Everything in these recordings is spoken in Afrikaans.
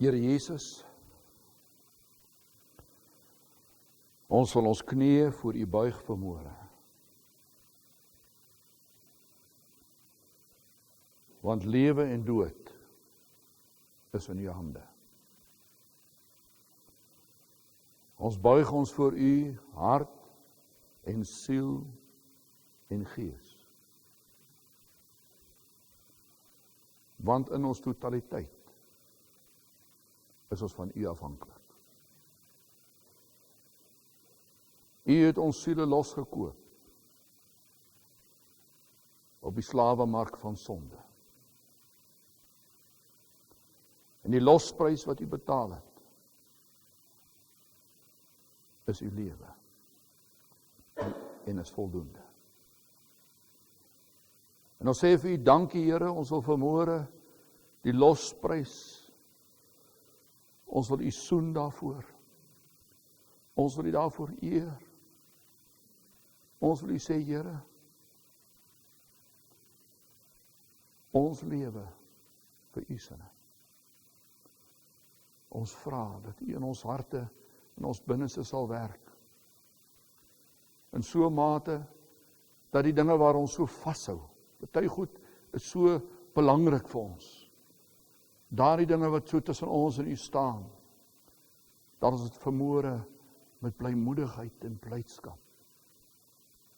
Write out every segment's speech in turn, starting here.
Here Jesus, ons wil ons knieë voor U buig vanmôre. Want lewe en dood is in U hande. Ons buig ons voor U hart en siel en gees. Want in ons totaliteit is ons van U afhanklik. U het ons siele losgekoop op die slawemark van sonde. En die losprys wat U betaal het, is U lewe en is voldoende. En ons sê vir U dankie Here, ons wil vanmôre die losprys, ons wil U soen daarvoor. Ons wil U daarvoor eer. Ons wil U sê Here, ons lewe vir U sinne. Ons vra dat U in ons harte en ons binneste sal werk. In so 'n mate dat die dinge waar ons so vashou, party goed is so belangrik vir ons. Daardie dinge wat so tussen ons en U staan, dat ons dit vanmôre met blymoedigheid en blydskap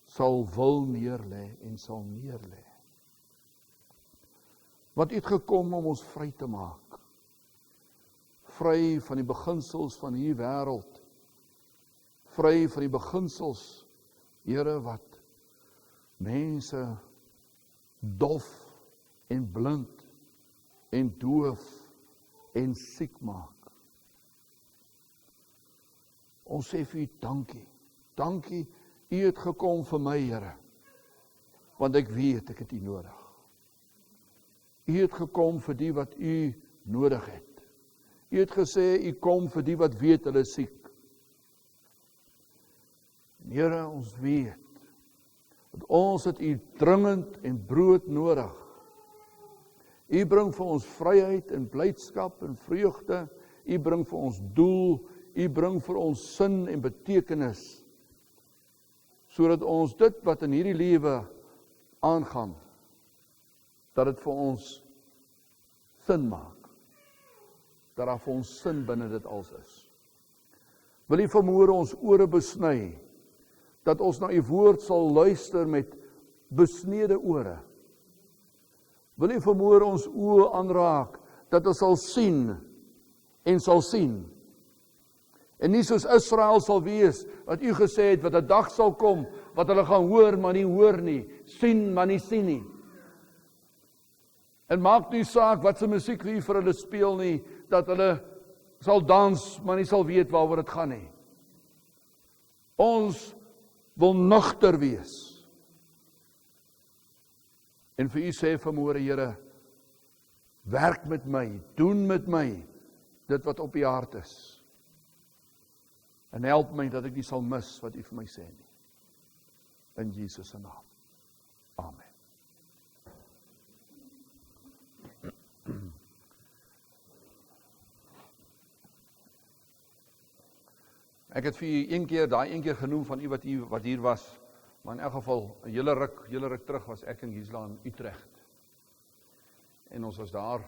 sal wil neerlê en sal neerlê. Want U het gekom om ons vry te maak. Vry van die beginsels van hierdie wêreld. Vry van die beginsels, Here, wat mense dof en blind en doof en siek maak. Ons sê vir U dankie. Dankie, U het gekom vir my, Here. Want ek weet ek het U nodig. U het gekom vir die wat U nodig het. U het gesê, U kom vir die wat weet hulle is siek. En Here, ons weet, dat ons het U dringend en brood nodig. U bring vir ons vryheid en blydskap en vreugde. U bring vir ons doel. U bring vir ons sin en betekenis. Sodat ons dit wat in hierdie lewe aangaan, dat dit vir ons sin maak. Dat daar vir ons sin binne dit als is. Wil U vanmôre ons ore besny, dat ons na U woord sal luister met besnede ore. Wil U vanmôre ons oë aanraak, dat ons sal sien en sal sien. En nie soos Israel sal wees, wat U gesê het, wat 'n dag sal kom, wat hulle gaan hoor, maar nie hoor nie, sien, maar nie sien nie. En maak nie saak wat se musiek wie vir hulle speel nie, dat hulle sal dans, maar nie sal weet waaroor dit gaan nie. Ons wil nugter wees. En vir U sê vanmôre, Here, werk met my, doen met my, dit wat op U hart is. En help my dat ek nie sal mis wat U vir my sê nie. In Jesus se naam. Amen. Ek het vir U daai een keer genoem van U wat hier was, maar in elk geval 'n hele ruk terug was ek in Gisela in Utrecht. En ons was daar,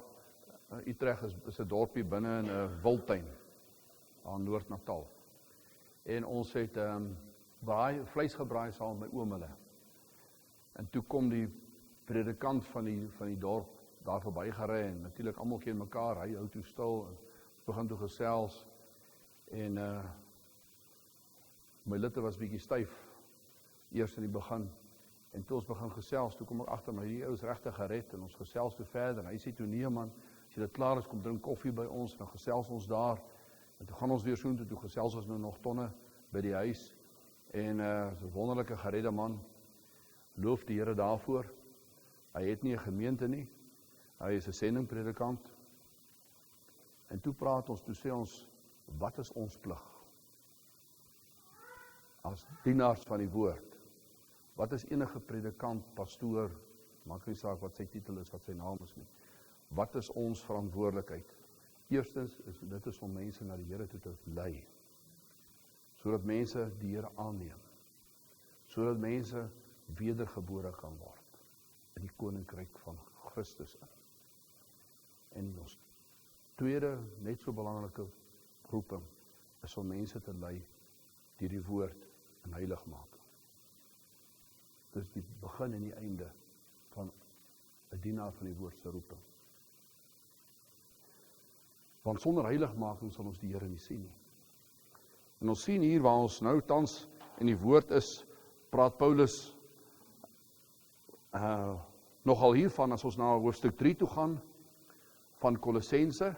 Utrecht is 'n dorpie binne in 'n wildtuin aan Noord-Natal. En ons het vleis gebraai saam met my oom hulle. En toe kom die predikant van die dorp daar verby gery en natuurlik almal ken mekaar, hy hou toe stil en begin toe gesels. En my litte was bietjie styf eers in die begin. En toe ons begin gesels, toe kom ek agter my, hierdie ou is regtig gered en ons gesels toe verder. En hy sê toe, nee man, as jy dit klaar is, kom drink koffie by ons en dan gesels ons daar. En toe gaan ons weer soontoe, toe gesels ons nou nog tonne by die huis. En is 'n wonderlike geredde man. Loof die Here daarvoor. Hy het nie 'n gemeente nie. Hy is 'n sendingpredikant. En toe praat ons, toe sê ons, wat is ons plig? As dienaars van die woord. Wat is enige predikant, pastoor, maak nie saak wat sy titel is, wat sy naam is nie. Wat is ons verantwoordelikheid Eerstens, dit is om mense na die Here toe te lei, sodat mense die Here aanneem, sodat mense wedergebore kan word, in die koninkryk van Christus in. En ons tweede, net so belangrike roeping, is om mense te lei deur die woord en heiligmaking. Dis die begin en die einde van 'n dienaar van die woord se roeping. Want sonder heiligmaking sal ons die Here nie sien nie. En ons sien hier waar ons nou tans in die woord is, praat Paulus nogal hiervan as ons na hoofstuk 3 toe gaan van Kolossense.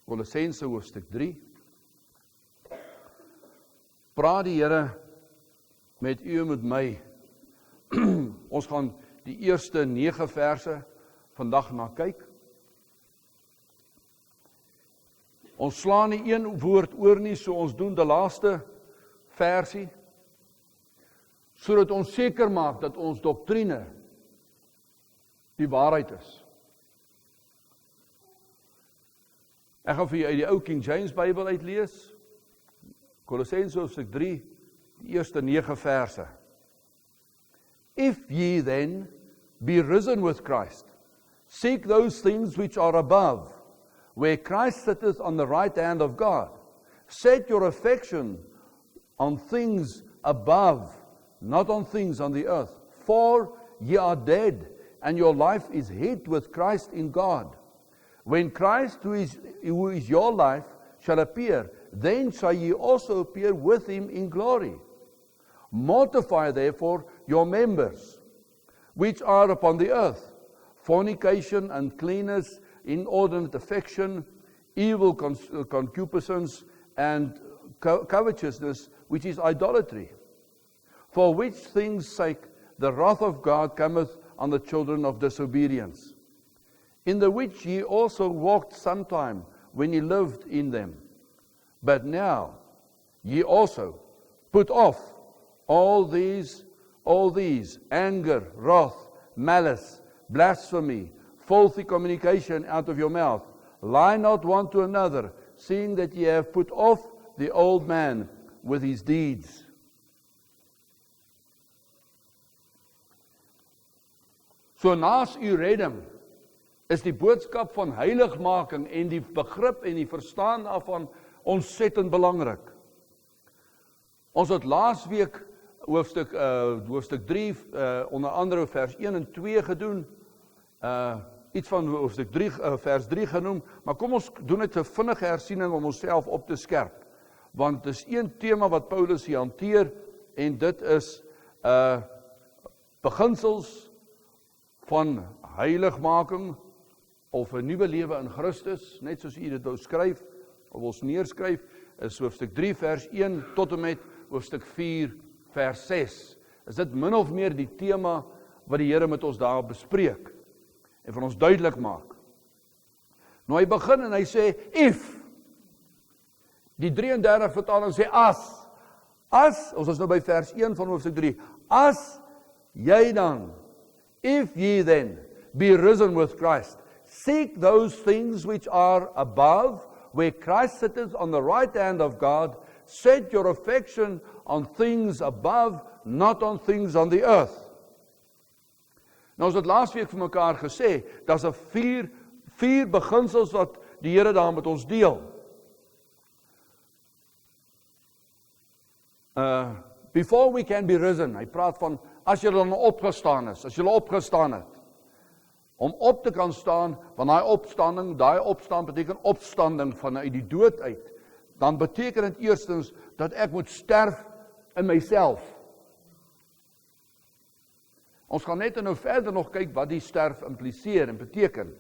Kolossense hoofstuk 3. Praat die Here met u en met my. Ons gaan die eerste 9 verse vandag na kyk. Ons slaan nie een woord oor nie, so ons doen die laaste versie, sodat ons seker maak dat ons doktrine die waarheid is. Ek gaan vir julle uit die ou King James Bybel uitlees, Kolossense hoofstuk 3, die eerste 9 verse. If ye then be risen with Christ, seek those things which are above, where Christ sitteth on the right hand of God. Set your affection on things above, not on things on the earth. For ye are dead, and your life is hid with Christ in God. When Christ, who is your life, shall appear, then shall ye also appear with him in glory. Mortify therefore your members, which are upon the earth, fornication, uncleanness, inordinate affection, evil concupiscence, and covetousness, which is idolatry. For which things' sake the wrath of God cometh on the children of disobedience, in the which ye also walked sometime when ye lived in them. But now ye also put off all these, anger, wrath, malice, blasphemy, filthy communication out of your mouth. Lie not one to another, seeing that ye have put off the old man with his deeds. So naas u redding is die boodskap van heiligmaking en die begrip en die verstaan daarvan ontsettend belangrik. Ons het laasweek hoofstuk 3, onder andere vers 1 en 2 gedoen, iets van hoofstuk 3, vers 3 genoem, maar kom ons doen dit 'n vinnige hersiening om onsself op te skerp, want dit is een tema wat Paulus hier hanteer, en dit is beginsels van heiligmaking, of 'n nuwe lewe in Christus, net soos u dit nou skryf, of ons neerskryf, is hoofstuk 3 vers 1 tot en met hoofstuk 4 vers 6. Is dit min of meer die tema wat die Here met ons daar bespreek, en van ons duidelik maak. Nou hy begin en hy sê, if, die 33 vertaling sê as, ons is nou by vers 1 van hoofstuk 3, as jy dan, if ye then, be risen with Christ, seek those things which are above, where Christ sitteth on the right hand of God, set your affection on things above, not on things on the earth. Nou ons het laasweek vir mekaar gesê, daar's 'n vier beginsels wat die Here daar met ons deel. Before we can be risen, hy praat van, as jy dan opgestaan is, as jy opgestaan het, om op te kan staan, want daai opstaan beteken opstanding vanuit die dood uit, dan beteken dit eerstens, dat ek moet sterf in myself. Ons gaan net nou verder nog kyk wat die sterf impliseer en beteken.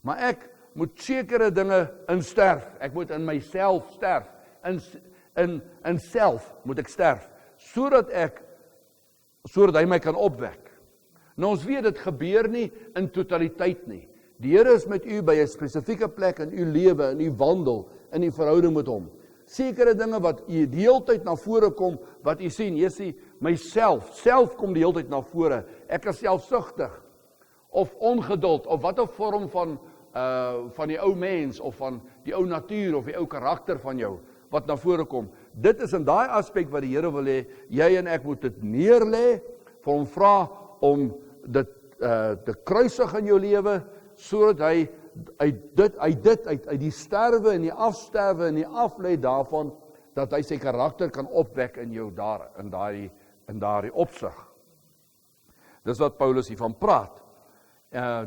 Maar ek moet sekere dinge insterf. Ek moet in myself sterf. In self moet ek sterf. Sodat hy my kan opwek. Nou ons weet, dit gebeur nie in totaliteit nie. Die Here is met u by 'n spesifieke plek in u lewe, in u wandel, in u verhouding met hom. Sekere dinge wat u die hele tyd na vore kom, wat u sien, jy sien, myself kom die hele tyd na vore. Ek is selfsugtig, of ongeduld, of wat 'n vorm van van die ou mens, of van die ou natuur, of die ou karakter van jou, wat na vore kom. Dit is in daai aspek wat die Here wil hê, jy en ek moet dit neerlê, vir hom vra om dit te kruisig in jou lewe, sodat hy uit die sterwe en die afsterwe en die aflei daarvan, dat hy sy karakter kan opwek in jou daar, in daardie opsig. Dis wat Paulus hiervan praat.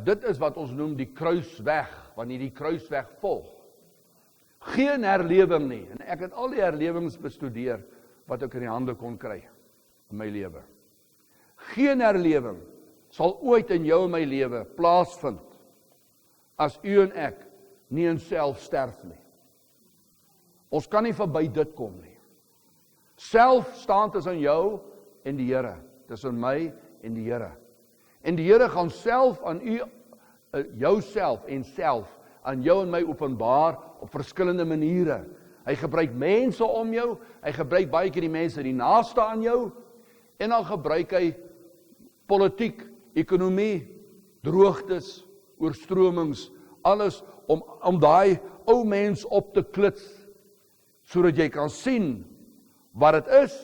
Dit is wat ons noem die kruisweg, wanneer die kruisweg volg. Geen herlewing nie, en ek het al die herlewings bestudeer, wat ek in die hande kon kry, in my lewe. Geen herlewing sal ooit in jou en my lewe plaasvind, as u en ek nie in self sterf nie. Ons kan nie verby dit kom nie. Self staan tussen jou en die Here, tussen my en die Here. En die Here gaan self aan u, jouself en self, aan jou en my openbaar op verskillende maniere. Hy gebruik mense om jou, hy gebruik baie keer die mense die naaste aan jou, en dan gebruik hy politiek, ekonomie, droogtes, oorstromings, alles om daai ou mens op te klits, sodat jy kan sien wat dit is,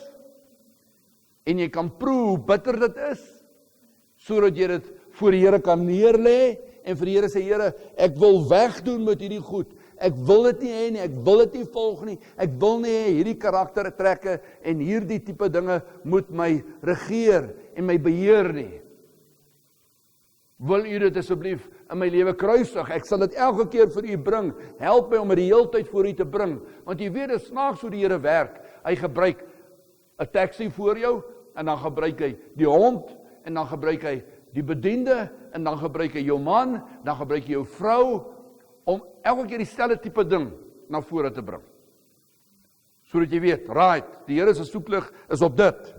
en jy kan proe hoe bitter dit is, sodat jy dit voor die Here kan neerlê, en vir die Here sê, Here, ek wil wegdoen met hierdie goed, ek wil dit nie hê nie, ek wil dit nie volg nie, ek wil nie hê hierdie karaktertrekke, en hierdie tipe dinge moet my regeer, en my beheer nie. Wil u dit asseblief in my lewe kruisig? Ek sal dit elke keer vir u bring. Help my om dit die hele tyd voor u te bring. Want jy weet, dit snaaks hoe die Here werk. Hy gebruik 'n taxi voor jou, en dan gebruik hy die hond, en dan gebruik hy die bediende, en dan gebruik hy jou man, dan gebruik hy jou vrou, om elke keer dieselfde tipe ding na vore te bring. Sodat jy weet, right, die Here se soeklig is op dit.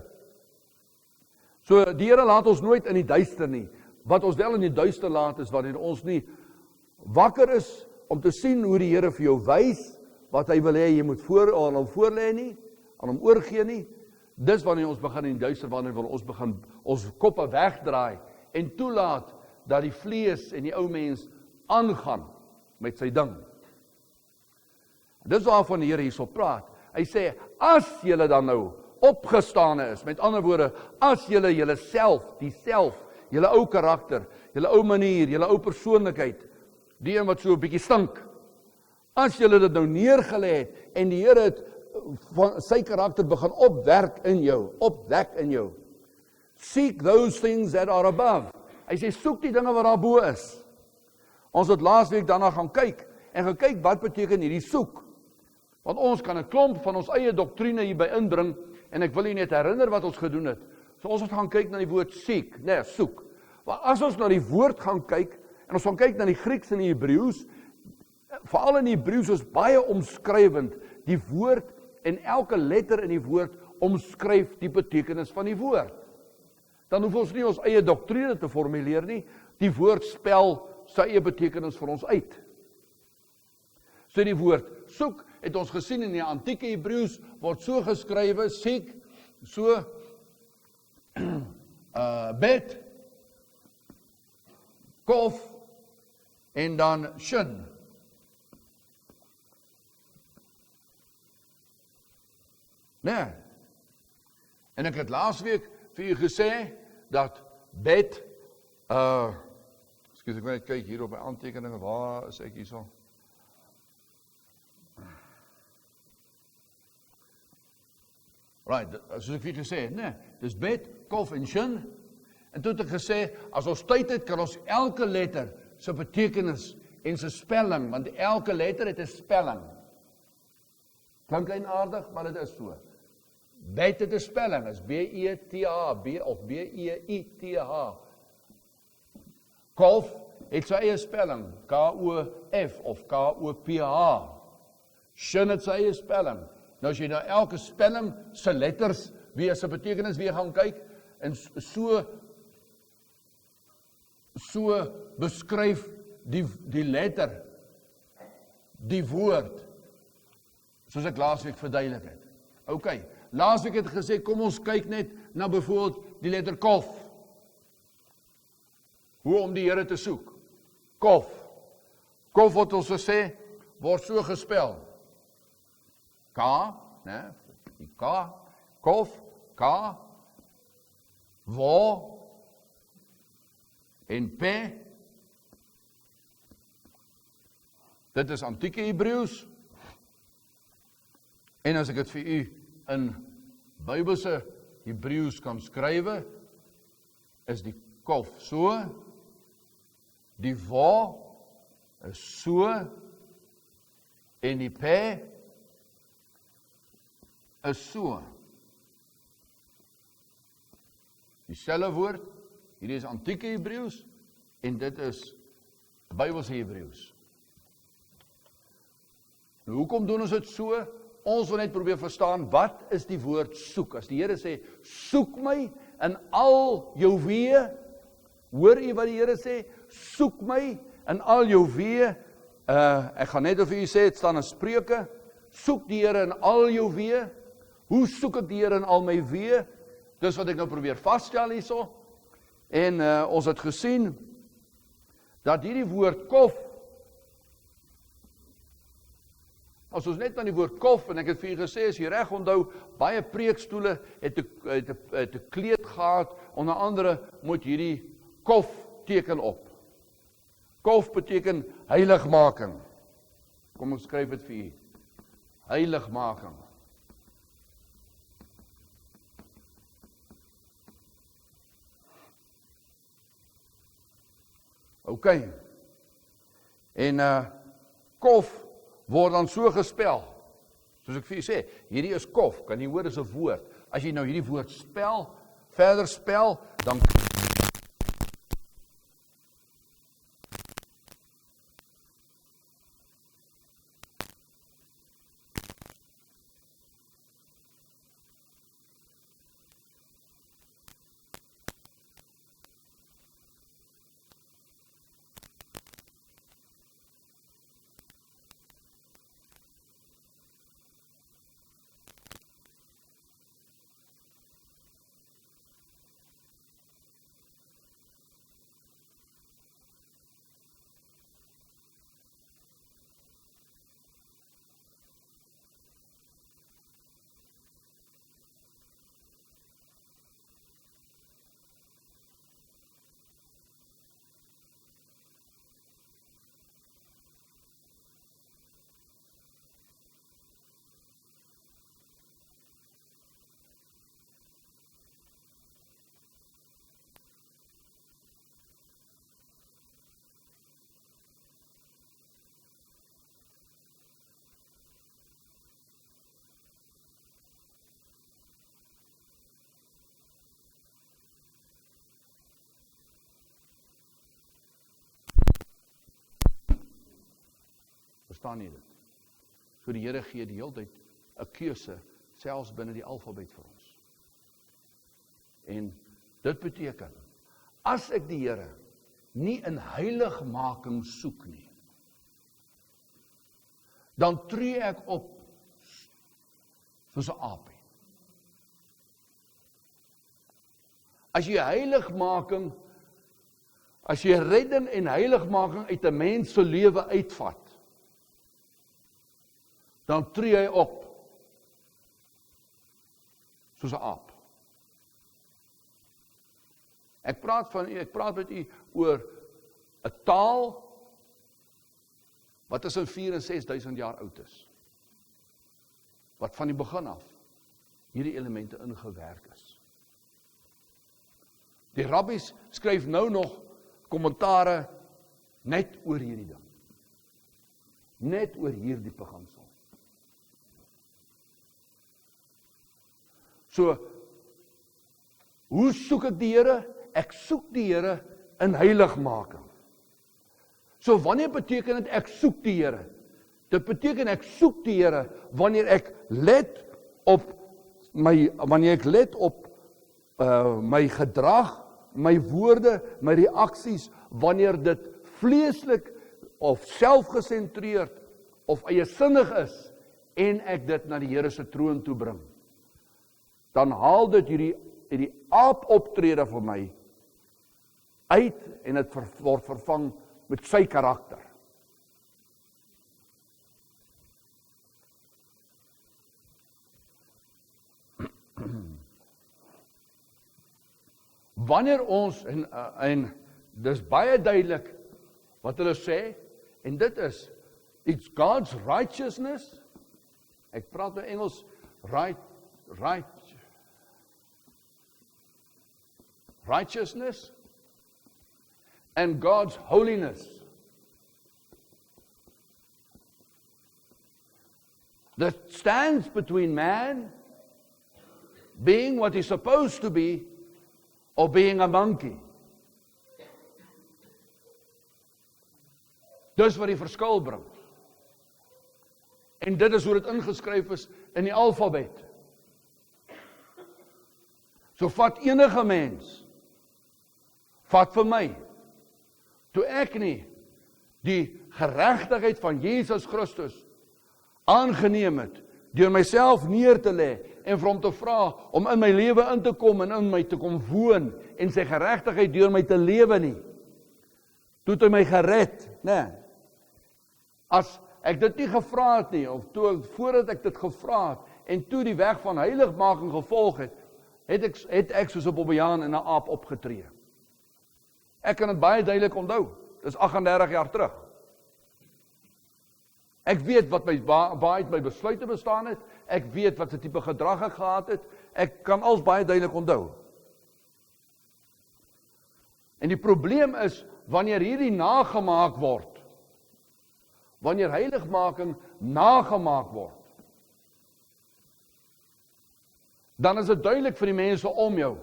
So die Here laat ons nooit in die duister nie. Wat ons wel in die duister laat is wanneer ons nie wakker is om te sien hoe die Here vir jou wys wat hy wil hê jy moet aan hom voorlê nie, aan hom oorgee nie. Dis wanneer ons begin in die duister, wanneer wil ons begin ons koppe wegdraai en toelaat dat die vlees en die ou mens aangaan met sy ding. Dis waarvan die Here hierso praat. Hy sê, as julle dan nou opgestane is, met ander woorde, as julle self, die self, julle ou karakter, julle ou manier, julle ou persoonlikheid, die een wat so 'n bietjie stink, as julle dit nou neergelê het, en die Here het van sy karakter begin opwek in jou, seek those things that are above. Hy sê, soek die dinge wat daar bo is. Ons het laasweek daarna gaan kyk, en gekyk wat beteken hierdie soek. Want ons kan 'n klomp van ons eie doktrine hierby inbring, en ek wil u net herinner wat ons gedoen het. So ons het gaan kyk na die woord seek, soek. Maar as ons na die woord gaan kyk, en ons gaan kyk na die Grieks en die Hebreëus, veral in die Hebreëus is baie omskrywend, die woord en elke letter in die woord omskryf die betekenis van die woord. Dan hoef ons nie ons eie doktrine te formuleer nie, die woord spel sy eie betekenis vir ons uit. So die woord soek, het ons gesien in die antieke Hebreëus, word so geskrywe, seek, so, bet, kof, en dan shin. Nee. En ek het laasweek vir u gesê, dat bet, ekskuus, ek moet net kyk hier op my aantekeninge, waar is ek hierso? Right, soos ek vir u gesê het, nee, dis bet, kof en shin, en toe het ek gesê, as ons tyd het, kan ons elke letter sy betekenis en sy spelling, want elke letter het 'n spelling. Klink eienaardig, maar dit is so. Bet het 'n spelling, is B-E-T-H, of B-E-I-T-H. Kof het sy eie spelling, K-O-F of K-O-P-H. Shin het sy eie spelling. Nou as jy nou elke spelling sy letters, wie is sy betekenis weer gaan kyk, en so beskryf die letter, die woord, soos ek laasweek verduidelik het. Ok, laasweek het gesê, kom ons kyk net na byvoorbeeld die letter kof. Hoe om die Here te soek. Kof. Kof wat ons gesê, word so gespel. K, né? Die K, kof, K, wo, en P. Dit is antieke Hebreëus. En as ek dit vir u in Bybelse Hebreëus kan skrywe, is die kof so, die wa is so, en die P is so. Dieselfde woord, hierdie is antieke Hebreëus, en dit is Bybelse Hebreëus. Nou, hoekom doen ons dit so? Ons wil net probeer verstaan, wat is die woord soek? As die Here sê, soek my in al jou weë, hoor u wat die Here sê? Soek my in al jou weë. Ek gaan net vir u sê, het staan in Spreuke, soek die Here in al jou weë. Hoe soek ek die Here in al my weë? Dis wat ek nou probeer vasstel hierso. En ons het gesien, dat hierdie woord kof, as ons net aan die woord kof, en ek het vir u gesê, as jy reg onthou, baie preekstoele het 'n kleed gehad, onder andere moet hierdie kof teken op. Kof beteken heiligmaking. Kom ek skryf dit vir u. Heiligmaking. OK. En kof word dan so gespel. Soos ek vir u sê, hierdie is kof, kan jy hoor, dis 'n woord. As jy nou hierdie woord spel, verder spel, dan verstaan jy dit? So die Here gee die hele tyd 'n keuse, selfs binne die alfabet vir ons. En dit beteken, as ek die Here nie in heiligmaking soek nie, dan tree ek op soos 'n aapie. As jy heiligmaking, as jy redding en heiligmaking uit 'n mens se lewe uitvat, dan tree hy op soos 'n aap. Ek praat met u oor 'n taal wat tussen 4 en 6.000 jaar oud is. Wat van die begin af hierdie elemente ingewerk is. Die rabbies skryf nou nog kommentare net oor hierdie ding. Net oor hierdie beginsel. So, hoe soek ek die Here? Ek soek die Here in heiligmaking. So, wanneer beteken dit ek soek die Here? Dit beteken ek soek die Here wanneer ek let op my gedrag, my woorde, my reaksies, wanneer dit vleeslik of selfgesentreerd of eiesinnig is en ek dit na die Here se troon toe bring. Dan haal dit hierdie aap optrede vir my uit en dit word vervang met sy karakter. wanneer ons, en dis baie duidelik wat hulle sê, en dit is, it's God's righteousness, ek praat nou Engels, righteousness, and God's holiness. That stands between man being what he's supposed to be or being a monkey. Dis wat die verskil bring. En dit is hoe dit ingeskryf is in die alfabet. So vat enige mens, vat vir my, toe ek nie die geregtigheid van Jesus Christus aangeneem het, deur myself neer te lê, en vir hom te vra, om in my lewe in te kom, en in my te kom woon, en sy geregtigheid deur my te lewe nie, toe het hy my gered, nee. As ek dit nie gevra het nie, of voordat ek dit gevra het, en toe die weg van heiligmaking gevolg het ek soos 'n bobbejaan en 'n aap opgetree. Ek kan dit baie duidelik onthou, dis 38 jaar terug. Ek weet wat uit my besluite bestaan het, ek weet wat se tipe gedrag ek gehad het, ek kan alles baie duidelik onthou. En die probleem is, wanneer hierdie nagemaak word, wanneer heiligmaking nagemaak word, dan is dit duidelik vir die mense om jou,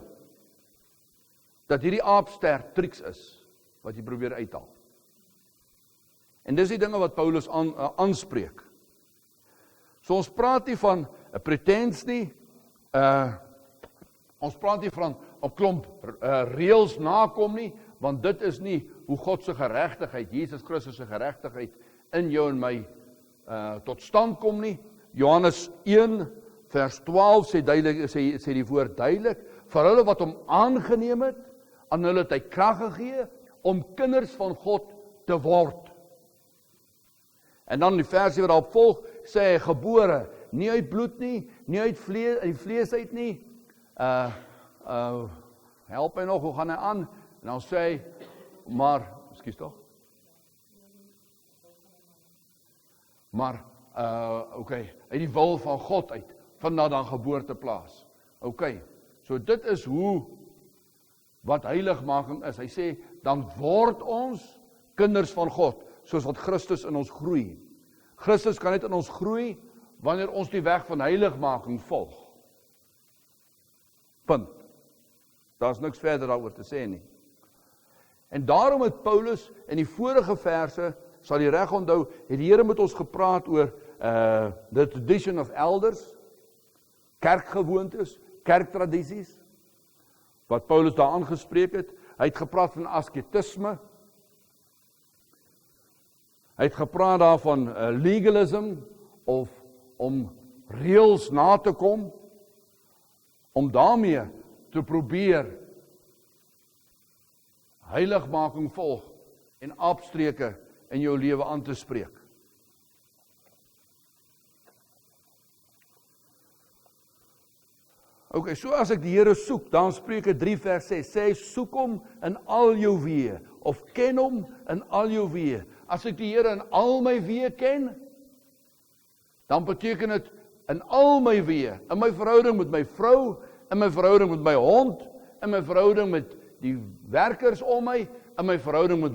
dat hierdie aapster triks is, wat jy probeer uithaal. En dis die dinge wat Paulus aanspreek. So ons praat nie van 'n pretens nie, ons praat nie van 'n klomp reëls nakom nie, want dit is nie hoe God se geregtigheid, Jesus Christus se geregtigheid in jou en my tot stand kom nie. Johannes 1 vers 12 sê die woord duidelik, vir hulle wat hom aangeneem het, aan hulle het hy krag gegee om kinders van God te word. En dan die versie wat daarop volg, sê hy gebore, nie uit bloed nie, nie uit vlees uit nie. Help my nog, hoe gaan hy aan? En dan sê hy, maar, ekskuus tog? Maar, uit die wil van God uit, vanaf dan geboorteplaas. So dit is hoe, wat heiligmaking is. Hy sê, dan word ons kinders van God, soos wat Christus in ons groei. Christus kan net in ons groei, wanneer ons die weg van heiligmaking volg. Punt. Daar is niks verder daaroor te sê nie. En daarom het Paulus in die vorige verse, sal jy reg onthou, het die Here met ons gepraat oor the tradition of elders, kerkgewoontes, kerktradisies, wat Paulus daar aangespreek het. Hy het gepraat van asketisme, hy het gepraat daarvan legalism, of om reëls na te kom, om daarmee te probeer heiligmaking volg en afstreke in jou lewe aan te spreek. So as ek die Here soek, dan Spreuke 3 vers 6, sê hy, soek hom in al jou weë, of ken hom in al jou weë. As ek die Here in al my weë ken, dan beteken dit in al my weë, in my verhouding met my vrou, in my verhouding met my hond, in my verhouding met die werkers om my, in my verhouding met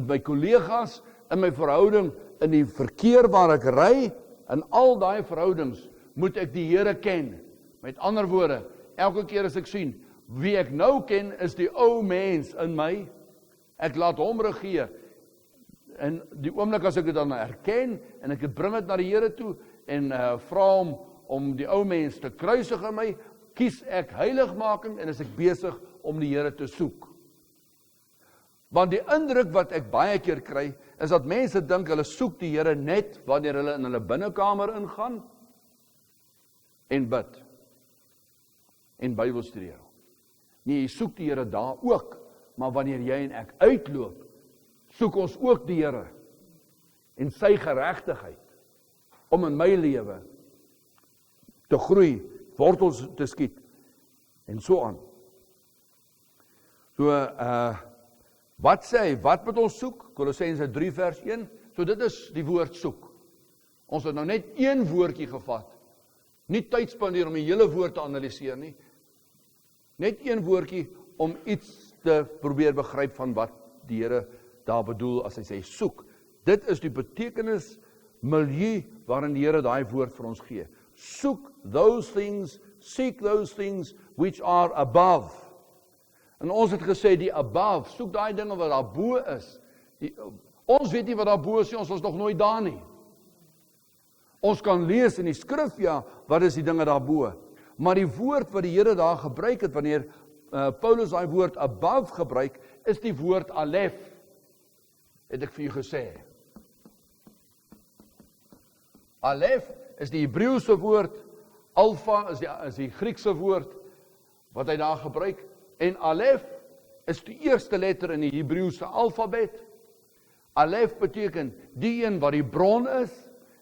my kollegas, in my verhouding in die verkeer waar ek ry, in al daai verhoudings moet ek die Here ken. Met ander woorde, elke keer as ek sien, wie ek nou ken, is die ou mens in my, ek laat hom regeer, en die oomblik as ek dit dan herken, en ek bring dit na die Here toe, en vra hom om die ou mens te kruisig in my, kies ek heiligmaking, en is ek besig om die Here te soek. Want die indruk wat ek baie keer kry, is dat mense dink, hulle soek die Here net, wanneer hulle in hulle binnekamer ingaan, en bid, en Bybel studeer. Nee, jy soek die Here daar ook, maar wanneer jy en ek uitloop, soek ons ook die Here, en sy geregtigheid, om in my lewe te groei, wortels te skiet, en so aan. So, wat sê hy? Wat moet ons soek? Kolossense 3 vers 1. So dit is die woord soek. Ons het nou net een woordjie gevat. Nie tyd spandeer om die hele woord te analiseer nie. Net een woordjie om iets te probeer begryp van wat die Here daar bedoel as hy sê soek. Dit is die betekenis milieu waarin die Here daai woord vir ons gee. Soek those things, seek those things which are above. En ons het gesê die above, soek daai dinge wat daar bo is. Ons weet nie wat daar bo is nie, ons was nog nooit daar nie. Ons kan lees in die skrif, ja, wat is die dinge daar bo. Maar die woord wat die Here daar gebruik het, wanneer Paulus daai woord above gebruik, is die woord alef. Het ek vir u gesê. Alef is die Hebreëse woord, alfa is die Griekse woord, wat hy daar gebruik, en alef is die eerste letter in die Hebreëse alfabet. Alef beteken die een wat die bron is,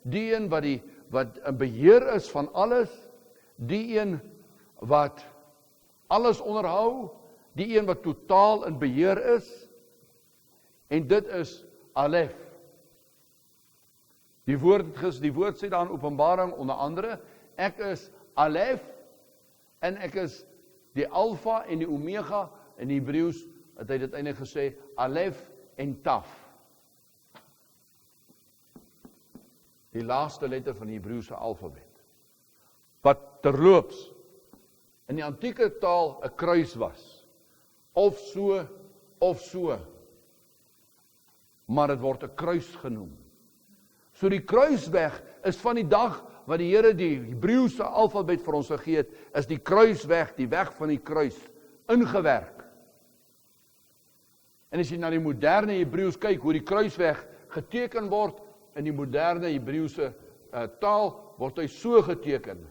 die een wat in beheer is van alles, die een wat alles onderhou, die een wat totaal in beheer is, en dit is alef. Die woord sê daar in Openbaring onder andere, ek is alef, en ek is die alfa en die omega, in die Hebreëus het hy dit eintlik gesê, alef en taf. Die laaste letter van die Hebreëse alfabet. Wat terloops in die antieke taal 'n kruis was. Of so. Maar dit word 'n kruis genoem. So die kruisweg is van die dag wat die Here die Hebreëse alfabet vir ons gegee het, is die kruisweg, die weg van die kruis, ingewerk. En as jy na die moderne Hebreëus kyk, hoe die kruisweg geteken word, in die moderne Hebreëse taal, word hy so geteken.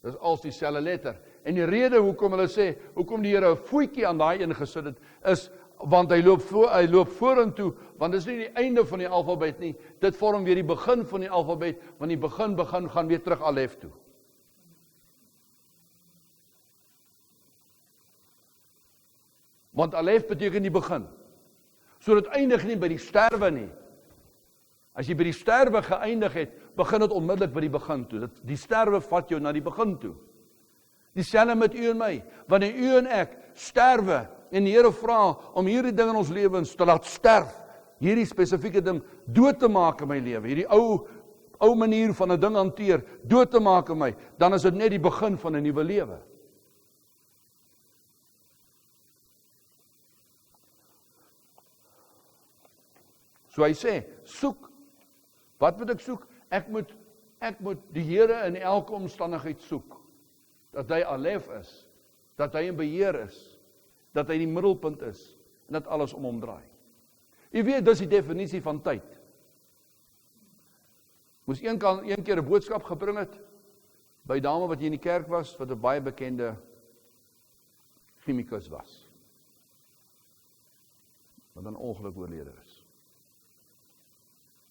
Dis als dieselfde letter. En die rede hoekom hulle sê, hoekom die Here 'n voetjie aan daai een gesit het, is want hy loop vorentoe, want dit is nie die einde van die alfabet nie, dit vorm weer die begin van die alfabet, want die begin gaan weer terug alef toe. Want alef beteken die begin. So dit eindig nie by die sterwe nie. As jy by die sterwe geëindig het, begin dit onmiddellik by die begin toe. Die sterwe vat jou na die begin toe. Dieselfde met u en my. Wanneer u en ek sterwe, en die Here vra om hierdie ding in ons lewens te laat sterf, hierdie spesifieke ding dood te maak in my lewe, hierdie ou manier van 'n ding hanteer, dood te maak in my, dan is dit net die begin van 'n nuwe lewe. So hy sê, soek. Wat moet ek soek? Ek moet die Here in elke omstandigheid soek. Dat hy alef is, dat hy in beheer is, dat hy die middelpunt is, en dat alles om hom draai. Jy weet, dis die definisie van tyd. Moes een keer 'n boodskap gebring het, by 'n dame wat hier in die kerk was, wat 'n baie bekende chemikus was, wat dan ongeluk oorlede is.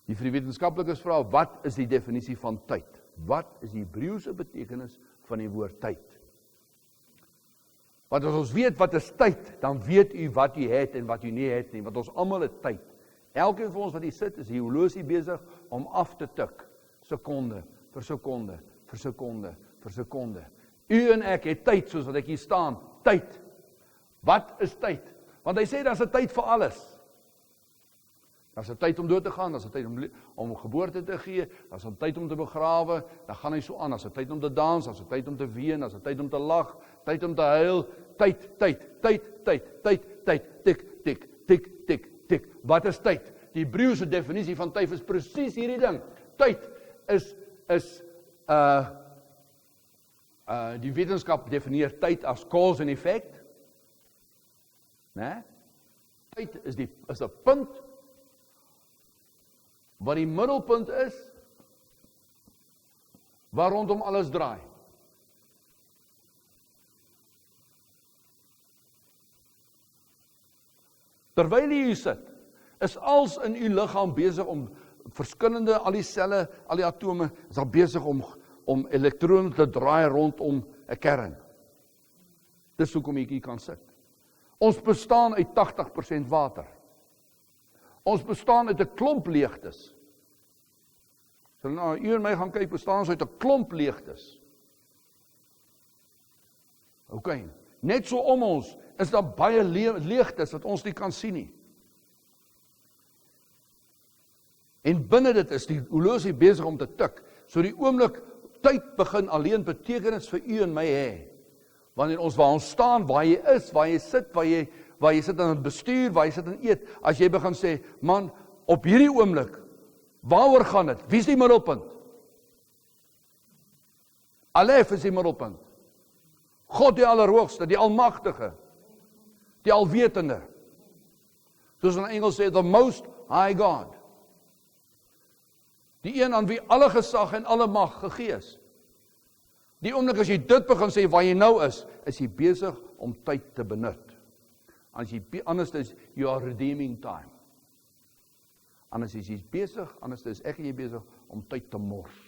Die vir die wetenskaplikes vra, wat is die definisie van tyd? Wat is die Hebreëse betekenis van die woord tyd? Want as ons weet wat is tyd, dan weet u wat u het en wat u nie het nie, want ons almal het tyd. Elkeen van ons wat hier sit, is die horlosie besig om af te tik, sekonde vir sekonde, vir sekonde, vir sekonde. U en ek het tyd, soos wat ek hier staan, tyd. Wat is tyd? Want hy sê, daar's 'n tyd vir alles. Daar's 'n tyd om dood te gaan, daar's 'n tyd om geboorte te gee, daar's 'n tyd om te begrawe, dan gaan hy so aan, daar's 'n tyd om te dans, daar's 'n tyd om te ween, daar's 'n tyd om te lag, tyd om te huil, tyd, tik. Wat is tyd? Die Hebreëse definisie van tyd is presies hierdie ding. Tyd is die wetenskap definieer tyd as cause and effect. Né? Tyd is 'n punt wat die middelpunt is, waar rondom alles draai. Terwyl jy hier sit, is als in u liggaam besig om verskillende, al die selle, al die atome, is al besig om elektrone te draai rondom 'n kern. Dis hoekom ek hier kan sit. Ons bestaan uit 80% water. Ons bestaan uit 'n klomp leegtes. So nou, u en my gaan kyk, bestaan ons uit 'n klomp leegtes. OK, net so om ons is daar baie leegtes wat ons nie kan sien nie. En binne dit is die horlosie besig om te tik. So die oomblik tyd begin alleen betekenis vir u en my hê. Wanneer ons waar ons staan, waar jy is, waar jy sit, waar jy sit in 'n bestuur, waar jy sit en eet, as jy begin sê, man, op hierdie oomblik, waaroor gaan dit? Wie is die middelpunt? Alef is die middelpunt. God die Allerhoogste, die Almagtige, die Alwetende. Soos in Engels sê, the most high God. Die een aan wie alle gesag en alle mag gegee is. Die oomblik as jy dit begin sê waar jy nou is jy besig om tyd te benut. Anders is you are redeeming time. Anders is jy besig, anders is ek en jy besig om tyd te mors.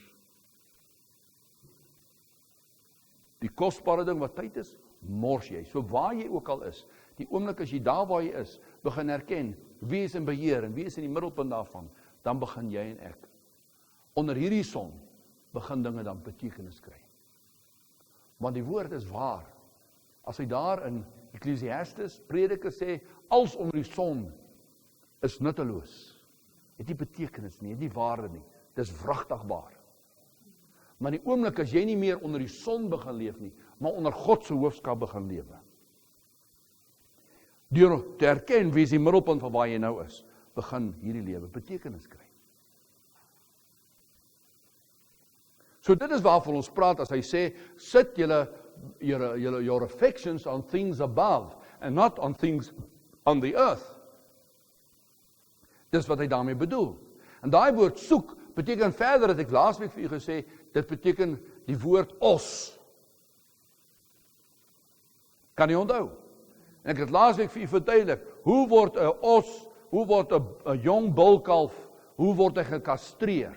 Die kosbare ding wat tyd is, mors jy. So waar jy ook al is, die oomblik as jy daar waar jy is, begin herken, wie is in beheer en wie is in die middelpunt daarvan, dan begin jy en ek. Onder hierdie son, begin dinge dan betekenis kry. Want die woord is waar. As hy daar in Ecclesiastes, Prediker sê, als onder die son is nutteloos. Het nie betekenis nie, het nie waarde nie. Dis vragtigbaar. Maar die oomblik as jy nie meer onder die son begin leef nie, maar onder God se hoofskap begin lewe. Deur te erken wie is die middelpunt van waar jy nou is, begin hierdie lewe betekenis kry. So dit is waarvan ons praat as hy sê, sit your affections on things above and not on things on the earth. Dis wat hy daarmee bedoel. En daai woord soek beteken verder, dat ek laasweek vir u gesê, dit beteken die woord os. Kan jy onthou? En ek het laasweek vir u verduidelik, hoe word 'n os, hoe word 'n jong bulkalf, hoe word hy gekastreer?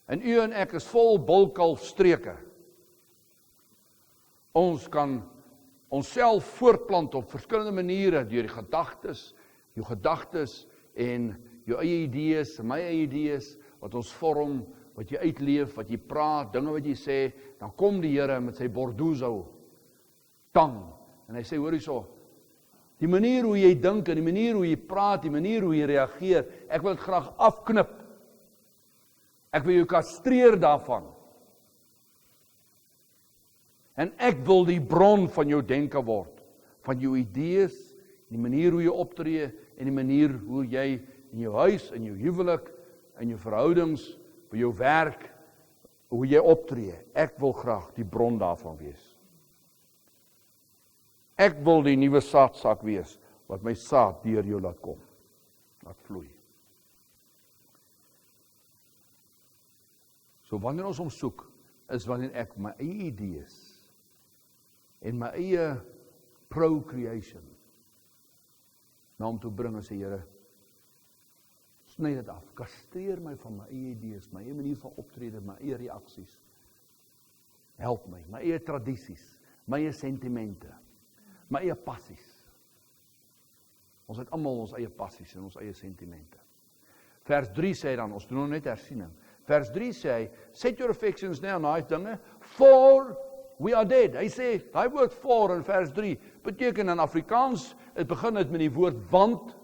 En u en ek is vol bulkalfstreke. Ons kan onsself voortplant op verskillende maniere, deur die gedagtes, jou gedagtes en jou eie idees, my eie idees, wat ons vorm, wat jy uitleef, wat jy praat, dinge wat jy sê, dan kom die Here met sy borduzo tang, en hy sê, hoor hierso, die manier hoe jy dink, en die manier hoe jy praat, die manier hoe jy reageer, ek wil dit graag afknip. Ek wil jou kastreer daarvan. En ek wil die bron van jou denke word, van jou idees, die manier hoe jy optree, en die manier hoe jy in jou huis, in jou huwelik, in jou verhoudings, by jou werk, hoe jy optree. Ek wil graag die bron daarvan wees. Ek wil die nuwe saadsak wees, wat my saad deur jou laat kom, laat vloei. So wanneer ons hom soek, is wanneer ek my eie idees en my eie procreation na hom toe bring en sê, Here, sny dit af, kastreer my van my eie idees, my eie manier van optrede, my eie reaksies. Help my, my eie tradisies, my eie sentimente, my eie passies. Ons het almal ons eie passies en ons eie sentimente. Vers 3 sê dan, ons doen nou net hersiening. Vers 3 sê hy, set your affections now on daai dinge, for we are dead. Hy sê, hy woord for in vers 3, beteken in Afrikaans, het begin met die woord want,